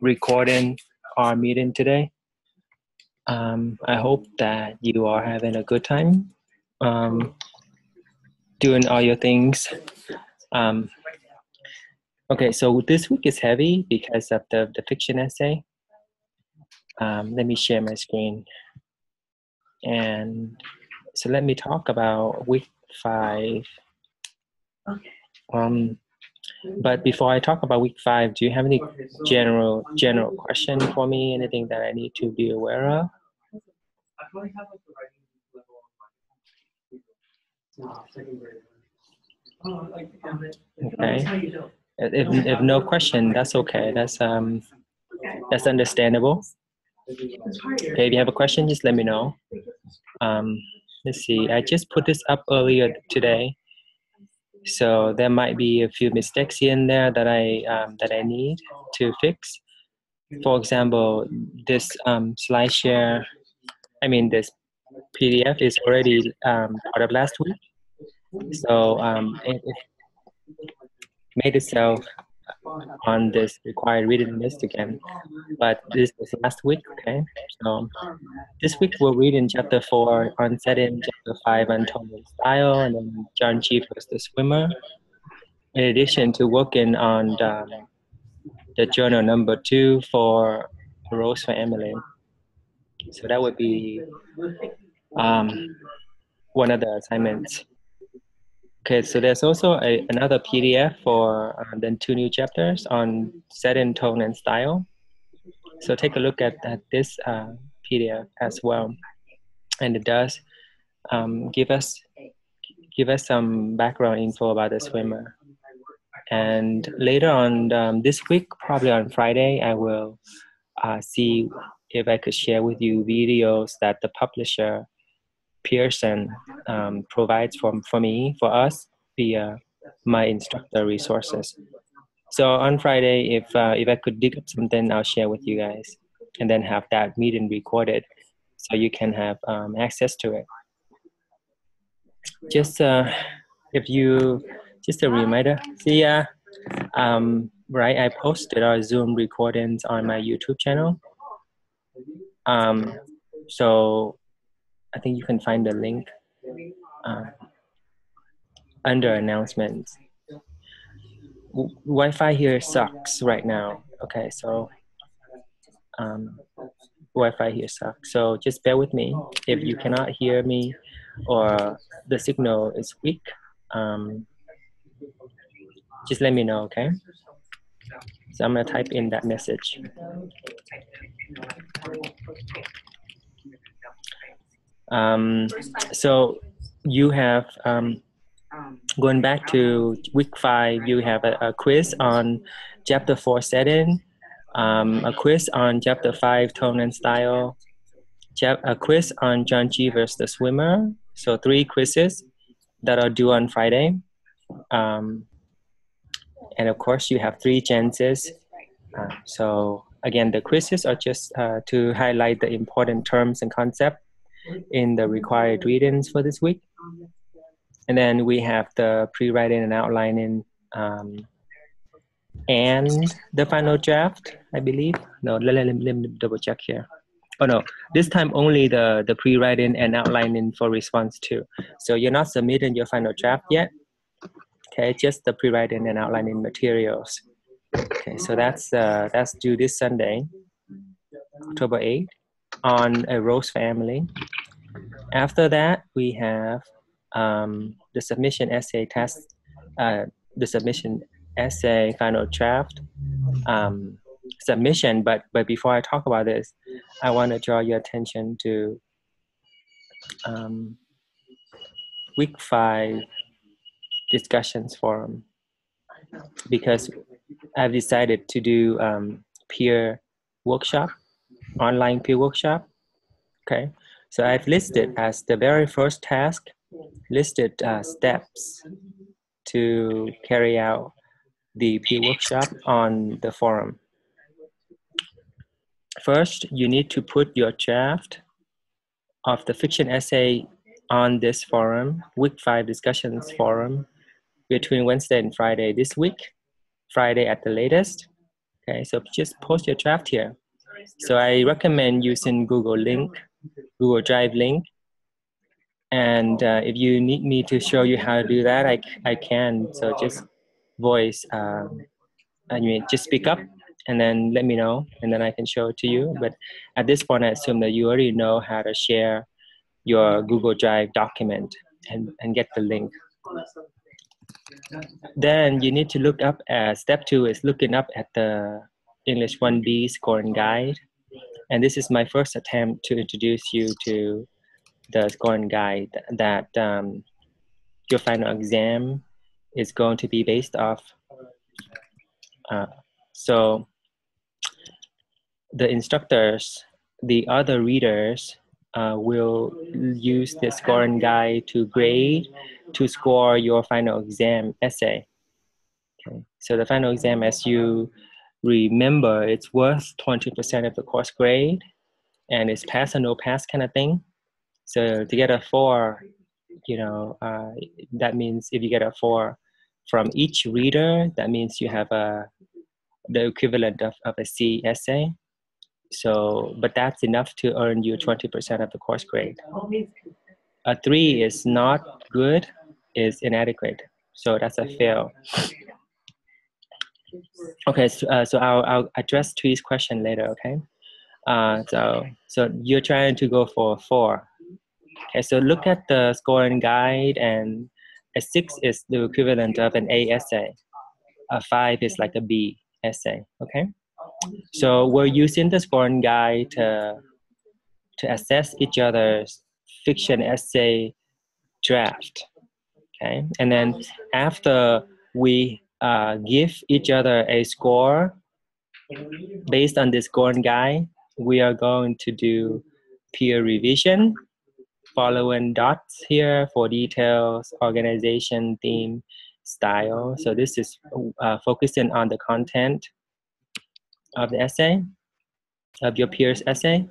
recording our meeting today. I hope that you are having a good time doing all your things. Okay, so this week is heavy because of the fiction essay. Let me share my screen. And so let me talk about week 5. But before I talk about week 5, do you have any general question for me? Anything that I need to be aware of? Okay. If no question, that's okay. That's understandable. Okay, if you have a question, just let me know. Let's see. I just put this up earlier today, so there might be a few mistakes here and there that I need to fix. For example, this slide share. This PDF is already part of last week, so it made itself on this required reading list again, but this was last week. Okay, so this week we'll read in chapter 4 on setting, chapter 5 on tone and style, and then John Cheever's The Swimmer, in addition to working on the journal number 2 for Rose for Emily. So that would be one of the assignments. Okay, so there's also another PDF for the 2 new chapters on setting, tone, and style. So take a look at this PDF as well, and it does give us some background info about the swimmer. And later on this week, probably on Friday, I will see if I could share with you videos that the publisher Pearson provides for us via my instructor resources. So on Friday, if I could dig up something, I'll share with you guys, and then have that meeting recorded, so you can have access to it. Just just a reminder. See right, I posted our Zoom recordings on my YouTube channel. So I think you can find the link under announcements. Wi-Fi here sucks right now. Okay, so Wi-Fi here sucks. So just bear with me if you cannot hear me or the signal is weak. Just let me know, okay? So I'm gonna type in that message. So you have going back to week 5, you have a quiz on chapter 4 setting, a quiz on chapter 5 tone and style, a quiz on John Cheever's The Swimmer. So 3 quizzes that are due on Friday. And of course, you have 3 chances. So again, the quizzes are just to highlight the important terms and concepts in the required readings for this week. And then we have the pre-writing and outlining and the final draft, I believe. No, let me double check here. Oh no, this time only the pre-writing and outlining for response 2. So you're not submitting your final draft yet. Okay, just the pre-writing and outlining materials. Okay, so that's due this Sunday, October 8th, on a Rose family. After that, we have the submission essay test, the submission essay final draft submission. But before I talk about this, I want to draw your attention to week 5 discussions forum, because I've decided to do peer workshop, online peer workshop. Okay, so I've listed as the very first task, listed steps to carry out the peer workshop on the forum. First, you need to put your draft of the fiction essay on this forum, week 5 discussions forum, between Wednesday and Friday this week, Friday at the latest. Okay, so just post your draft here. So I recommend using Google Drive link. And if you need me to show you how to do that, I can. So just voice, just speak up and then let me know, and then I can show it to you. But at this point, I assume that you already know how to share your Google Drive document and get the link. Then you need to look up at step 2 is looking up at the English 1B scoring guide. And this is my first attempt to introduce you to the scoring guide that your final exam is going to be based off. So the instructors, the other readers will use the scoring guide to grade, to score your final exam essay. Okay. So the final exam, as you remember, it's worth 20% of the course grade, and it's pass or no pass kind of thing. So to get a 4, that means if you get a 4 from each reader, that means you have the equivalent of a C essay. So, but that's enough to earn you 20% of the course grade. A 3 is not good, is inadequate. So that's a fail. Okay, so I'll address Twee's question later, okay? So you're trying to go for a 4. Okay, so look at the scoring guide, and a 6 is the equivalent of an A essay. A 5 is like a B essay, okay? So we're using the scoring guide to assess each other's fiction essay draft, okay? And then after we give each other a score based on this scoring guide, we are going to do peer revision, following dots here for details, organization, theme, style. So this is focusing on the content of the essay, of your peer's essay.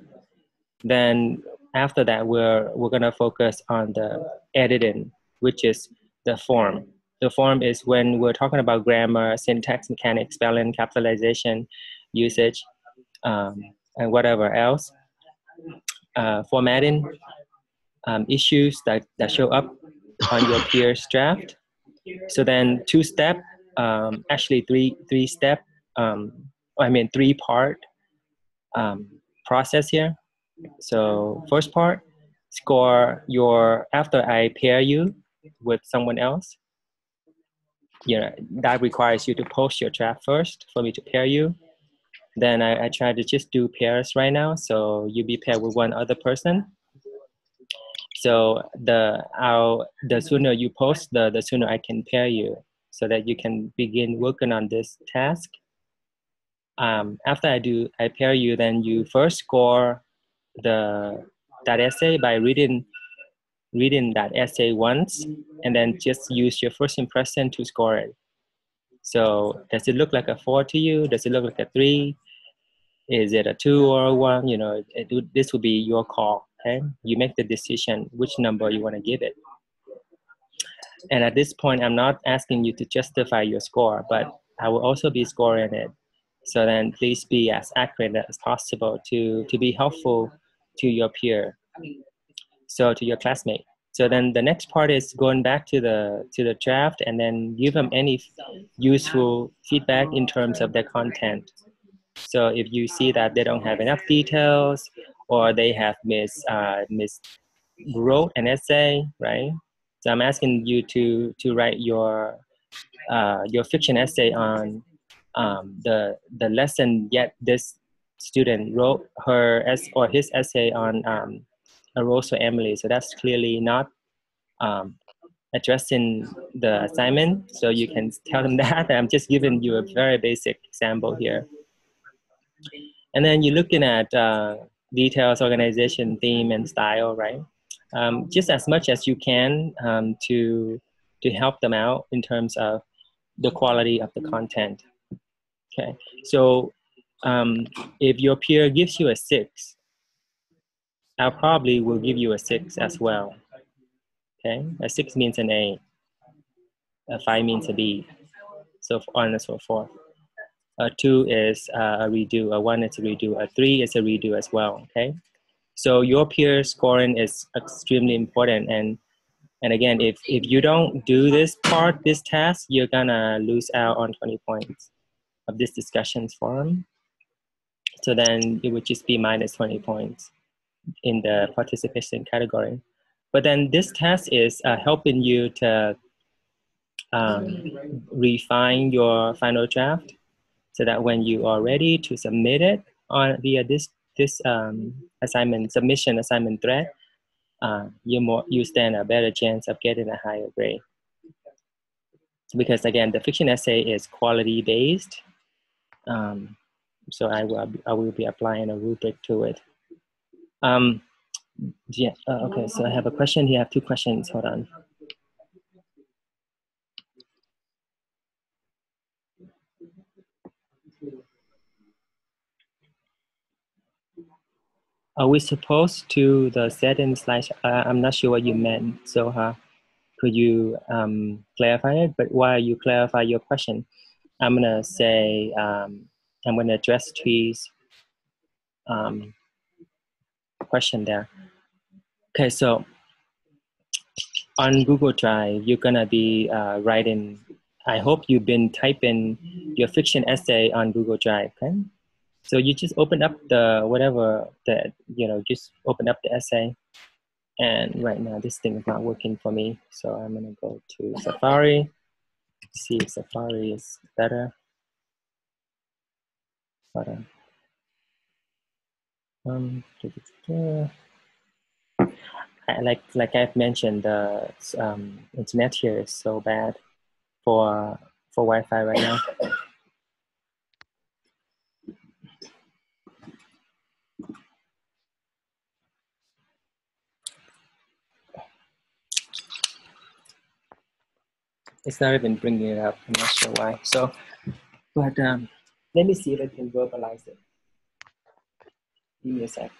Then after that, we're gonna focus on the editing, which is the form. The form is when we're talking about grammar, syntax, mechanics, spelling, capitalization, usage, and whatever else. Formatting, issues that show up on your peer's draft. So then 2-step, actually three step, 3-part process here. So first part, score after I pair you with someone else. That requires you to post your draft first for me to pair you. Then I try to just do pairs right now. So you be paired with one other person. So the sooner you post, the sooner I can pair you, so that you can begin working on this task. After I pair you, then you first score that essay by reading that essay once, and then just use your first impression to score it. So does it look like a 4 to you? Does it look like a 3? Is it a 2 or a 1? This will be your call, okay? You make the decision which number you want to give it. And at this point, I'm not asking you to justify your score, but I will also be scoring it. So then please be as accurate as possible to be helpful to your peer, so to your classmate. So then the next part is going back to the draft and then give them any useful feedback in terms of their content. So if you see that they don't have enough details, or they have wrote an essay, right? So I'm asking you to write your fiction essay on the lesson. Yet this student wrote his essay on a Rose or Emily. So that's clearly not addressing the assignment. So you can tell them that. I'm just giving you a very basic example here. And then you're looking at details, organization, theme, and style, right? Just as much as you can to help them out in terms of the quality of the content. Okay, so if your peer gives you a 6, I probably will give you a 6 as well. Okay, a 6 means an A, a 5 means a B, so on and so forth. 2 is a redo, a 1 is a redo, a 3 is a redo as well, okay? So your peer scoring is extremely important. And again, if you don't do this part, this task, you're gonna lose out on 20 points of this discussions forum. So then it would just be minus 20 points in the participation category. But then this task is helping you to refine your final draft so that when you are ready to submit it on via this assignment submission assignment thread, you stand a better chance of getting a higher grade. Because again, the fiction essay is quality based. So I will be applying a rubric to it. Yeah, okay, so I have a question here. I have 2 questions, hold on. Are we supposed to the setting slash, I'm not sure what you meant, so could you clarify it? But while you clarify your question, I'm gonna say, I'm gonna address Tree's question there. Okay, so on Google Drive, you're gonna be writing, I hope you've been typing your fiction essay on Google Drive, okay? So you just open up the, whatever, just open up the essay. And right now this thing is not working for me. So I'm gonna go to Safari, see if Safari is better. But, like I've mentioned, the internet here is so bad for Wi-Fi right now. It's not even bringing it up. I'm not sure why. So, but let me see if I can verbalize it. Give me a sec.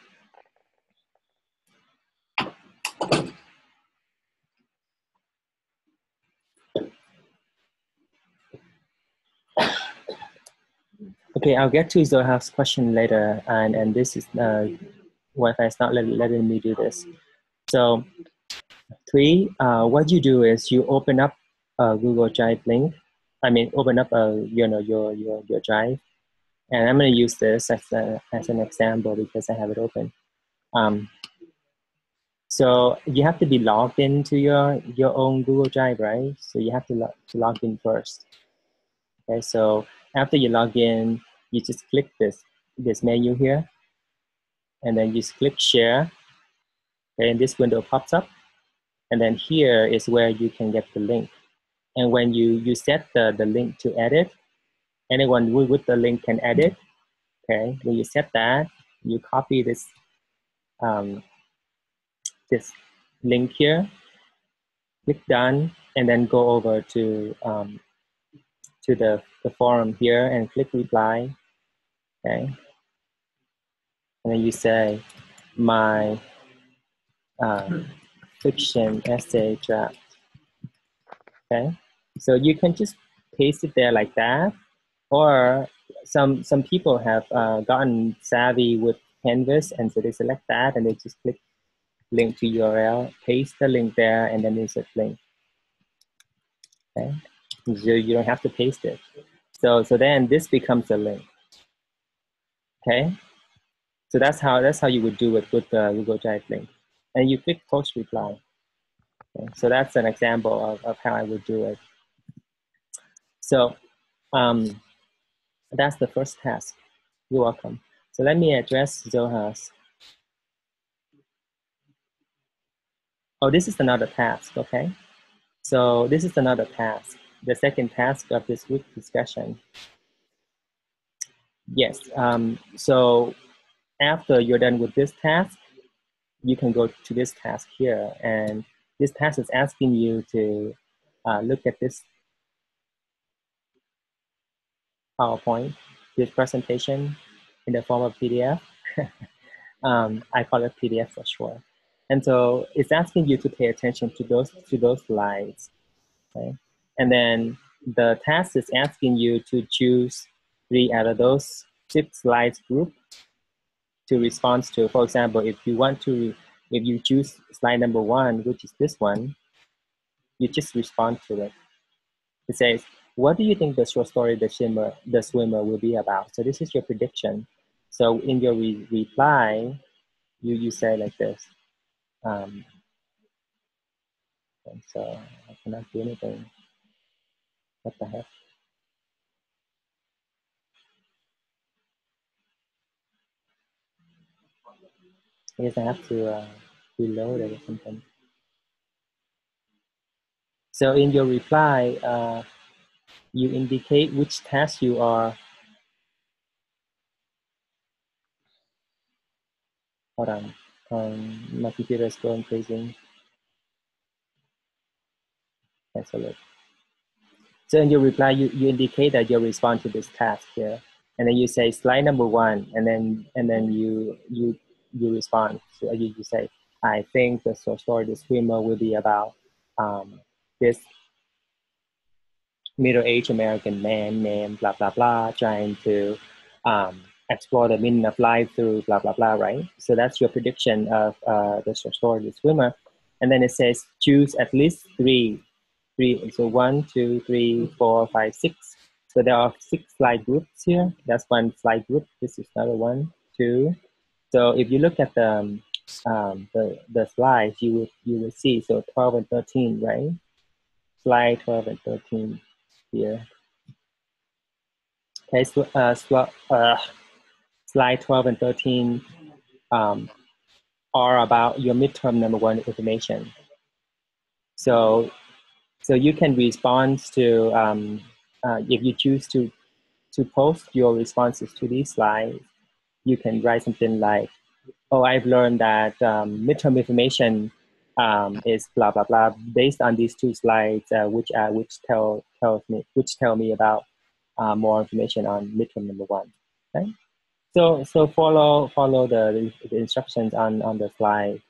Okay, I'll get to Zoha's question later, and this is Wi-Fi is not letting me do this. So, 3, what you do is you open up a Google Drive link. I mean, open up your Drive, and I'm going to use this as an example because I have it open. So you have to be logged into your own Google Drive, right? So you have to log in first. Okay, so after you log in, you just click this menu here, and then you just click share. Okay, and this window pops up, and then here is where you can get the link. And when you set the link to edit, anyone with the link can edit. Okay, when you set that, you copy this this link here, click done, and then go over to the forum here and click reply. Okay, and then you say my fiction essay draft. Okay, so you can just paste it there like that, or some people have gotten savvy with Canvas, and so they select that and they just click link to URL, paste the link there, and then insert link. Okay, so you don't have to paste it. So then this becomes a link. Okay, so that's how you would do it with the Google Drive link, and you click post reply. Okay? So that's an example of how I would do it. So that's the first task. You're welcome. So let me address Zoha's. Oh, this is another task, okay? So this is another task, the second task of this week's discussion. Yes, so after you're done with this task, you can go to this task here. And this task is asking you to look at this PowerPoint, this presentation in the form of PDF. I call it PDF for short. And so it's asking you to pay attention to those slides, okay? And then the task is asking you to choose 3 out of those 6 slides group to respond to. For example, if you choose slide number 1, which is this one, you just respond to it. It says, what do you think the short story, The Swimmer will be about? So this is your prediction. So in your reply, you say like this. And so I cannot do anything. What the heck? I guess I have to reload it or something. So in your reply, you indicate which task you are. Hold on. My computer is going crazy. Cancel it. So in your reply, you indicate that you respond to this task here, and then you say slide number 1, and then you respond. So you say, I think the short story The Swimmer will be about this middle-aged American man named blah blah blah trying to explore the meaning of life through blah blah blah, right? So that's your prediction of the short story The Swimmer, and then it says choose at least three. So 1, 2, 3, 4, 5, 6. So there are 6 slide groups here. That's one slide group. This is another 1, 2. So if you look at the slides, you will see. So 12 and 13, right? Slide 12 and 13 here. Okay, so slide 12 and 13 are about your midterm number 1 information. So you can respond to if you choose to post your responses to these slides, you can write something like, oh, I've learned that midterm information is blah blah blah based on these 2 slides, which tell me about more information on midterm number 1. Okay, so follow the instructions on the slide,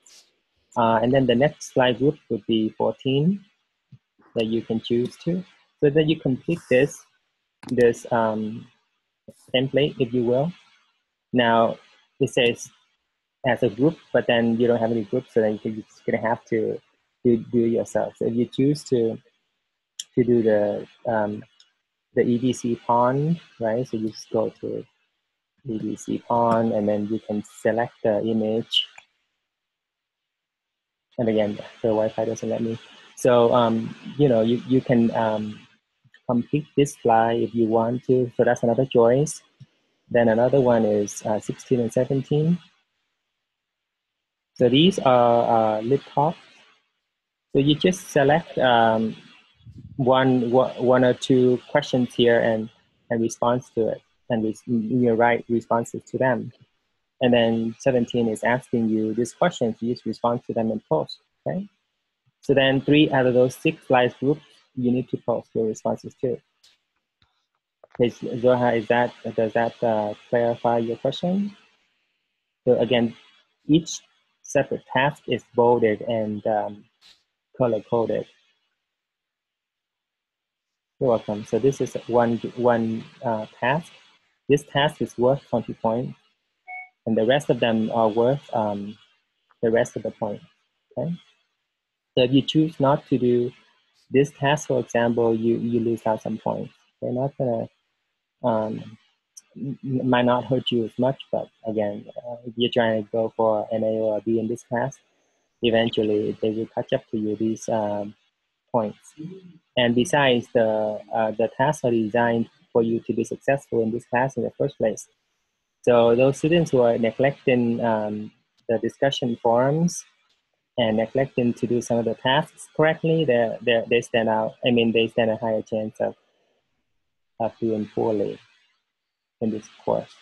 and then the next slide group would be 14 that you can choose to. So then you complete this template, if you will. Now it says as a group, but then you don't have any groups, so then you're just gonna have to do it yourself. So if you choose to do the EVC pond, right? So you just go to EVC pond, and then you can select the image. And again, the Wi-Fi doesn't let me. So you can complete this slide if you want to. So that's another choice. Then another one is 16 and 17. So these are lit talks. So you just select one or 2 questions here and respond to it, and you write responses to them. And then 17 is asking you these questions. You just respond to them and post. Okay. So then 3 out of those 6 slides groups, you need to post your responses to. Zoha, does that clarify your question? So again, each separate task is bolded and color-coded. You're welcome. So this is one task. This task is worth 20 points, and the rest of them are worth the rest of the points. Okay. So if you choose not to do this task, for example, you lose out some points. They're not gonna might not hurt you as much, but again, if you're trying to go for an A or a B in this class, eventually they will catch up to you these points. And besides, the tasks are designed for you to be successful in this class in the first place. So those students who are neglecting the discussion forums and neglecting to do some of the tasks correctly, they stand out. I mean, they stand a higher chance of doing poorly in this course.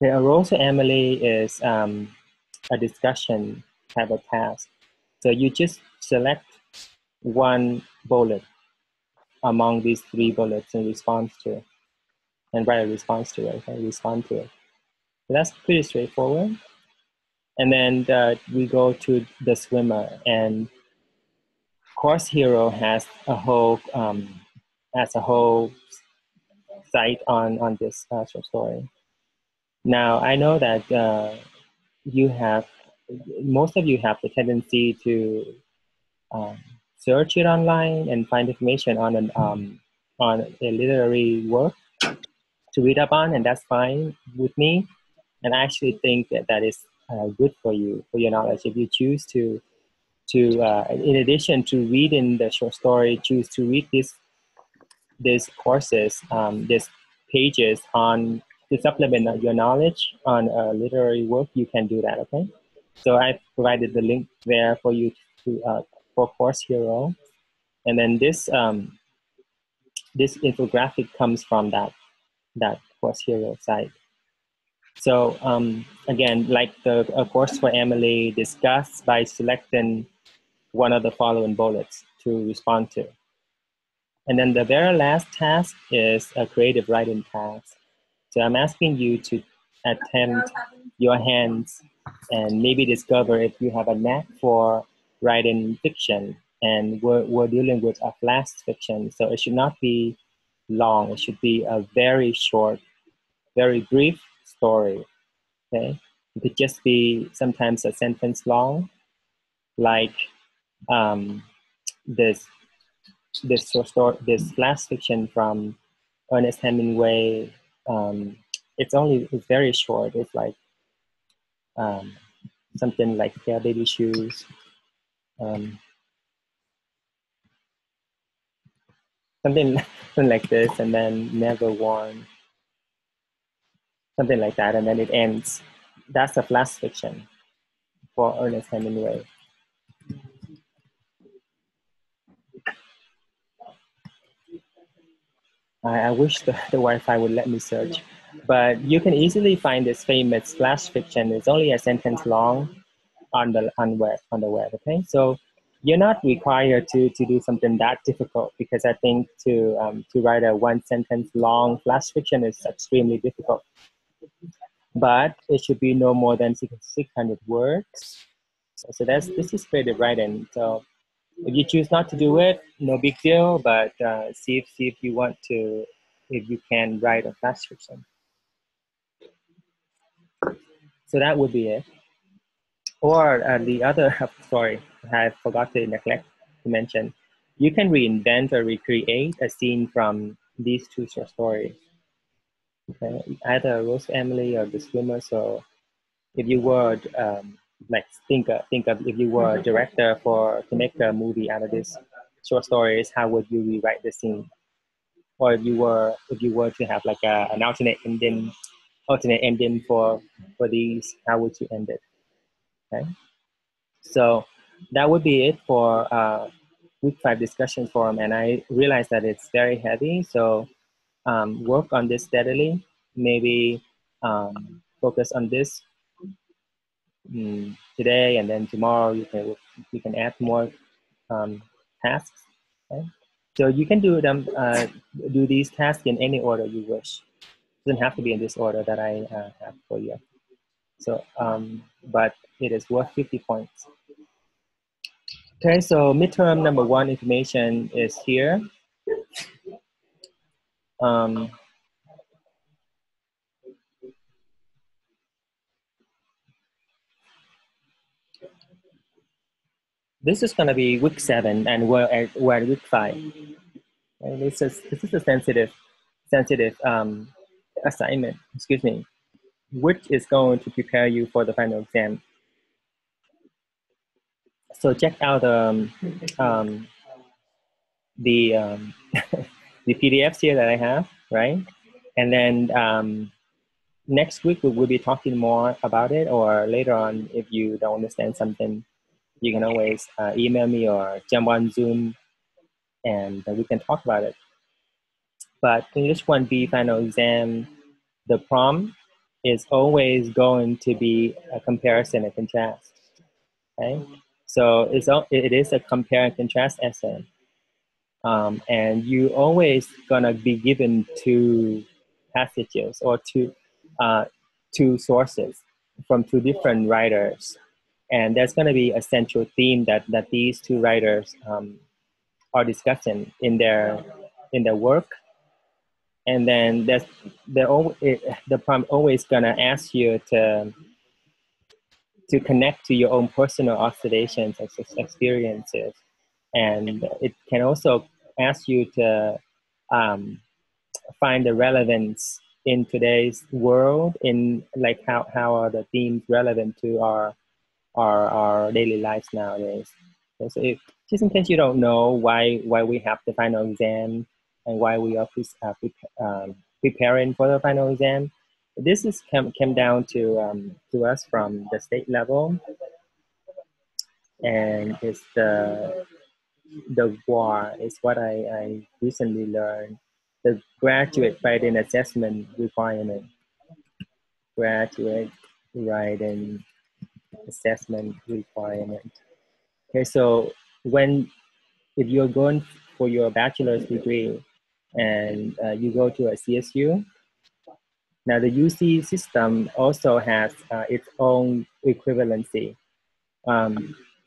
The Rosa Emily is a discussion type of task. So you just select one bullet among these 3 bullets and write a response to it, and respond to it. So that's pretty straightforward. And then we go to the swimmer, and Course Hero has a whole cite on this short story. Now, I know that most of you have the tendency to search it online and find information on a literary work to read up on, and that's fine with me. And I actually think that is good for you, for your knowledge. If you choose to in addition to reading the short story, choose to read these courses, these pages on to supplement your knowledge on a literary work, you can do that. Okay, so I provided the link there for you to for Course Hero, and then this infographic comes from that Course Hero site. So again, like a course for Emily, discuss by selecting one of the following bullets to respond to. And then the very last task is a creative writing task. So I'm asking you to attempt your hands and maybe discover if you have a knack for writing fiction. And we're dealing with a flash fiction, so it should not be long. It should be a very short, very brief story. Okay, it could just be sometimes a sentence long, like this flash fiction from Ernest Hemingway. It's very short. It's like something like Fair Baby Shoes. Something like this, and then Never Worn. Something like that, and then it ends. That's a flash fiction for Ernest Hemingway. I wish the Wi-Fi would let me search, but you can easily find this famous flash fiction. It's only a sentence long on the web. Okay, so you're not required to do something that difficult, because I think to write a one sentence long flash fiction is extremely difficult. But it should be no more than 600 words. So this is creative writing. So if you choose not to do it, no big deal. But see if you want to, if you can write a flash fiction. So that would be it. Or the other, sorry, I forgot to neglect to mention, you can reinvent or recreate a scene from these two short stories. Okay? Either Rose Emily or The Swimmer. So if you were like think of if you were a director to make a movie out of this short stories, how would you rewrite the scene? Or if you were to have like an alternate ending for these, how would you end it? Okay, so that would be it for week 5 discussion forum, and I realize that it's very heavy, so work on this steadily. Maybe focus on this today, and then tomorrow you can add more tasks. Okay? So you can do these tasks in any order you wish. It doesn't have to be in this order that I have for you. So, but it is worth 50 points. Okay, so midterm number 1 information is here. This is going to be week 7, and we're at week 5. And this is a sensitive assignment. Excuse me, which is going to prepare you for the final exam. So check out the the PDFs here that I have, right? And then next week we will be talking more about it, or later on, if you don't understand something, you can always email me or jump on Zoom, and we can talk about it. But English 1B final exam, the prompt is always going to be a comparison and contrast. Okay, so it is a compare and contrast essay, and you always gonna be given 2 passages or two sources from 2 different writers, and there's gonna be a central theme that these 2 writers are discussing in their work, And then the prompt always gonna ask you to connect to your own personal observations and experiences. And it can also ask you to find the relevance in today's world, in like how are the themes relevant to our daily lives nowadays. And so if, just in case you don't know why we have the final exam and why we are preparing for the final exam, this is came down to us from the state level, and it's the WAR is what I recently learned, the graduate writing assessment requirement. Graduate writing assessment requirement. Okay, so if you're going for your bachelor's degree and you go to a CSU, now the UC system also has its own equivalency.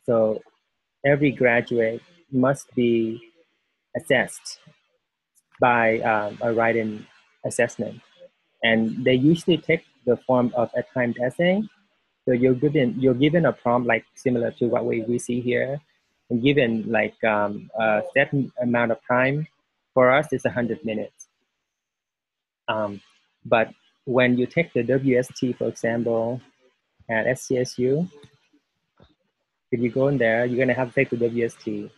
So every graduate must be assessed by a writing assessment. And they usually take the form of a timed essay. So you're given a prompt like similar to what we see here, and given like a certain amount of time. For us, it's 100 minutes. But when you take the WST, for example, at SCSU, if you go in there, you're gonna have to take the WST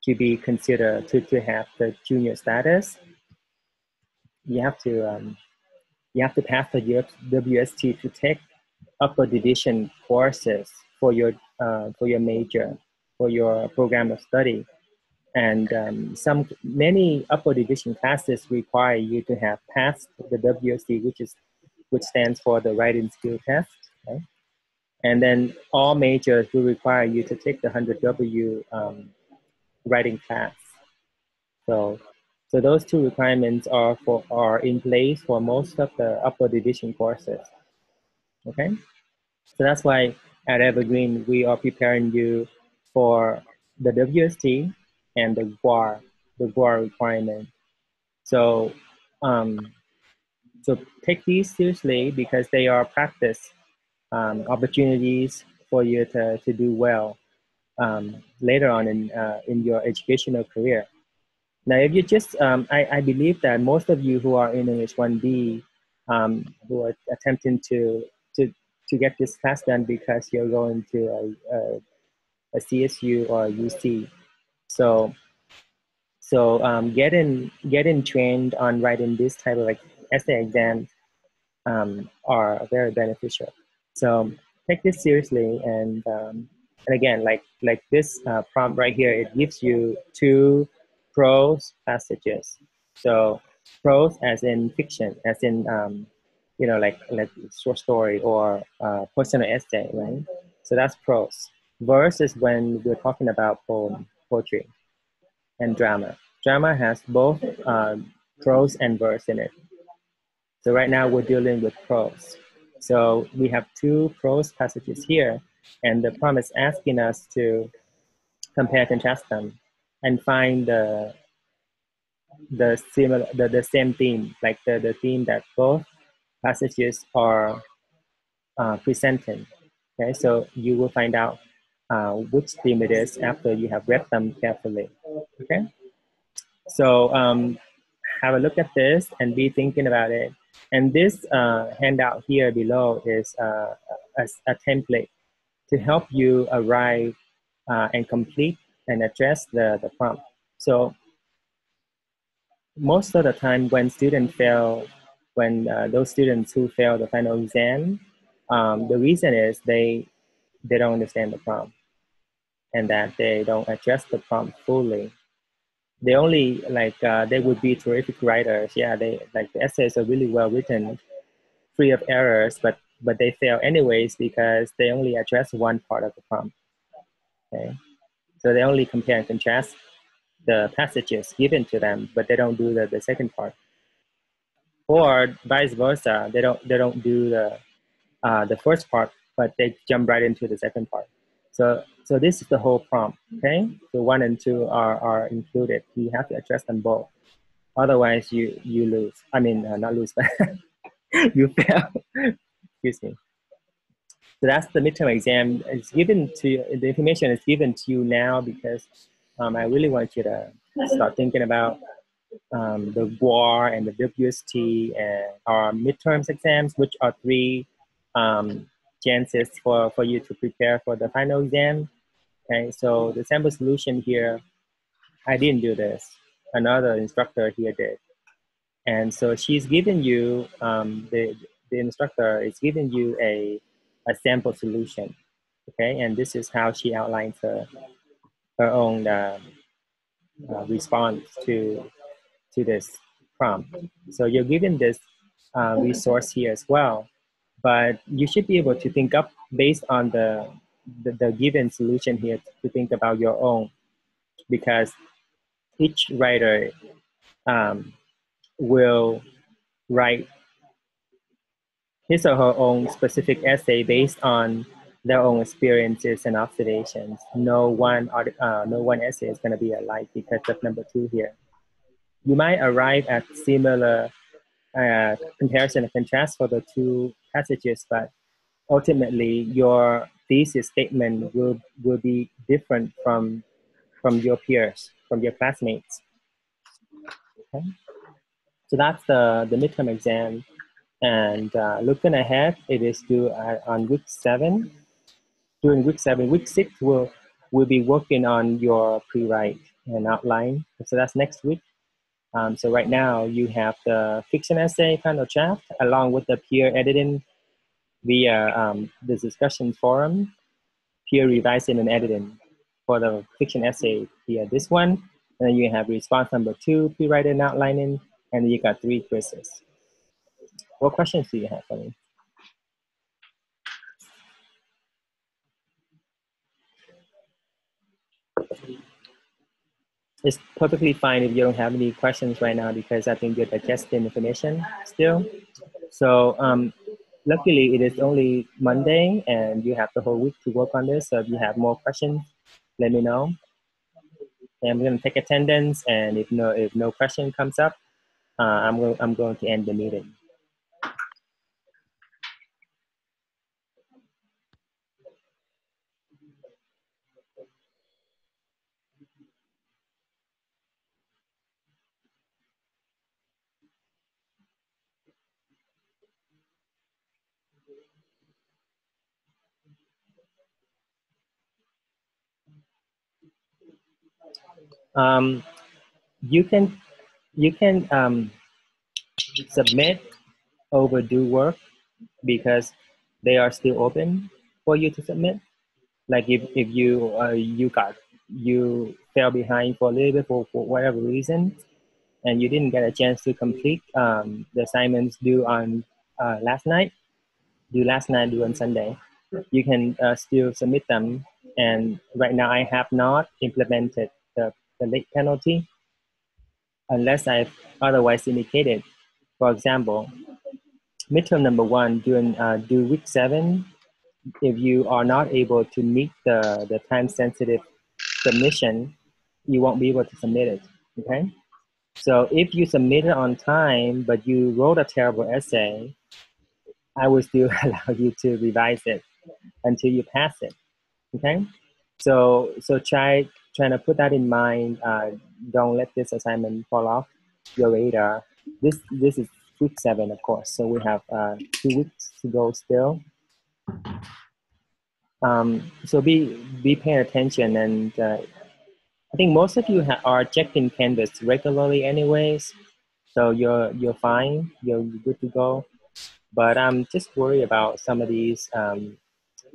to be considered to have the junior status. You have to pass the WST to take upper division courses for your major, for your program of study. And many upper division classes require you to have passed the WST, which stands for the writing skill test. Okay? And then all majors will require you to take the 100W writing class. So those two requirements are in place for most of the upper division courses. Okay, so that's why at Evergreen we are preparing you for the WST and the GWAR requirement. So so take these seriously because they are practice opportunities for you to do well later on in your educational career. Now, if you just, I believe that most of you who are in English 1B, who are attempting to get this class done because you're going to a CSU or a UC. So getting trained on writing this type of like essay exams are very beneficial. So take this seriously, and again, like this prompt right here, it gives you 2 prose passages. So prose as in fiction, as in you know, like short story or personal essay, right? So that's prose. Verse is when we're talking about poetry, and drama. Drama has both prose and verse in it. So right now we're dealing with prose. So we have 2 prose passages here, and the prompt is asking us to compare and contrast them and find the same theme, like the theme that both passages are presenting. Okay, so you will find out which theme it is after you have read them carefully. Okay, so have a look at this and be thinking about it. And this handout here below is a template to help you arrive and complete and address the prompt. So most of the time when students fail, when those students who fail the final exam, the reason is they don't understand the prompt and that they don't address the prompt fully. They only like they would be terrific writers. Yeah, they like the essays are really well written, free of errors, but they fail anyways because they only address one part of the prompt. Okay, so they only compare and contrast the passages given to them, but they don't do the second part. Or vice versa, they don't do the first part, but they jump right into the second part. So this is the whole prompt. Okay, so 1 and 2 are included. You have to address them both. Otherwise, you lose. I mean, not lose, but you fail. Excuse me. So that's the midterm exam. It's given to the information is given to you now because I really want you to start thinking about the war and the WST and our midterms exams, which are three chances for you to prepare for the final exam. Okay, so the sample solution here, I didn't do this. Another instructor here did. And so she's given you, the instructor is giving you a sample solution, okay? And this is how she outlines her own response to this prompt. So you're given this resource here as well, but you should be able to think up based on the given solution here to think about your own, because each writer will write his or her own specific essay based on their own experiences and observations. No one essay is going to be alike because of number 2 here. You might arrive at similar comparison and contrast for the two passages, but ultimately your thesis statement will be different from your peers, from your classmates. Okay? So that's the midterm exam. And looking ahead, it is due on week 7. During week 7, week 6 we'll be working on your pre-write and outline. So that's next week. So right now you have the fiction essay final draft along with the peer editing via the discussion forum, peer revising and editing for the fiction essay via this one. And then you have response number 2, pre-writing and outlining, and then you got 3 quizzes. What questions do you have for me? It's perfectly fine if you don't have any questions right now because I think you're digesting information still. So luckily it is only Monday and you have the whole week to work on this. So if you have more questions, let me know. And I'm going to take attendance, and if no question comes up, I'm going to end the meeting. You can submit overdue work because they are still open for you to submit. Like if you fell behind for a little bit for whatever reason, and you didn't get a chance to complete the assignments due on last night, due on Sunday, you can still submit them. And right now I have not implemented the late penalty unless I've otherwise indicated. For example, midterm number 1 due week 7, if you are not able to meet the time-sensitive submission, you won't be able to submit it, okay? So if you submit it on time, but you wrote a terrible essay, I will still allow you to revise it until you pass it, okay? So try to put that in mind. Don't let this assignment fall off your radar. This is week 7, of course, so we have 2 weeks to go still. So be paying attention, and I think most of you are checking Canvas regularly anyways, so you're fine, you're good to go. But I'm just worried about some of these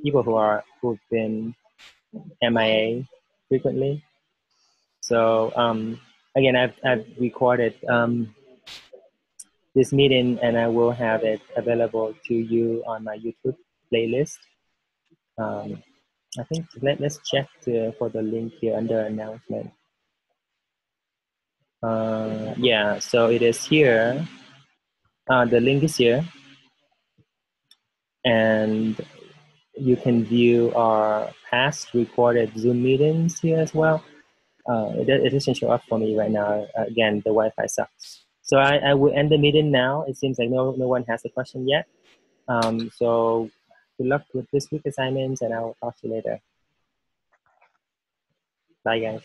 people who've been MIA frequently. So again, I've recorded this meeting, and I will have it available to you on my YouTube playlist. I think let's check for the link here under announcement. Yeah, so it is here. The link is here, and you can view our past recorded Zoom meetings here as well. it doesn't show up for me right now. Again, the Wi-Fi sucks. So I will end the meeting now. It seems like no one has a question yet. So good luck with this week assignments, and I'll talk to you later. Bye, guys.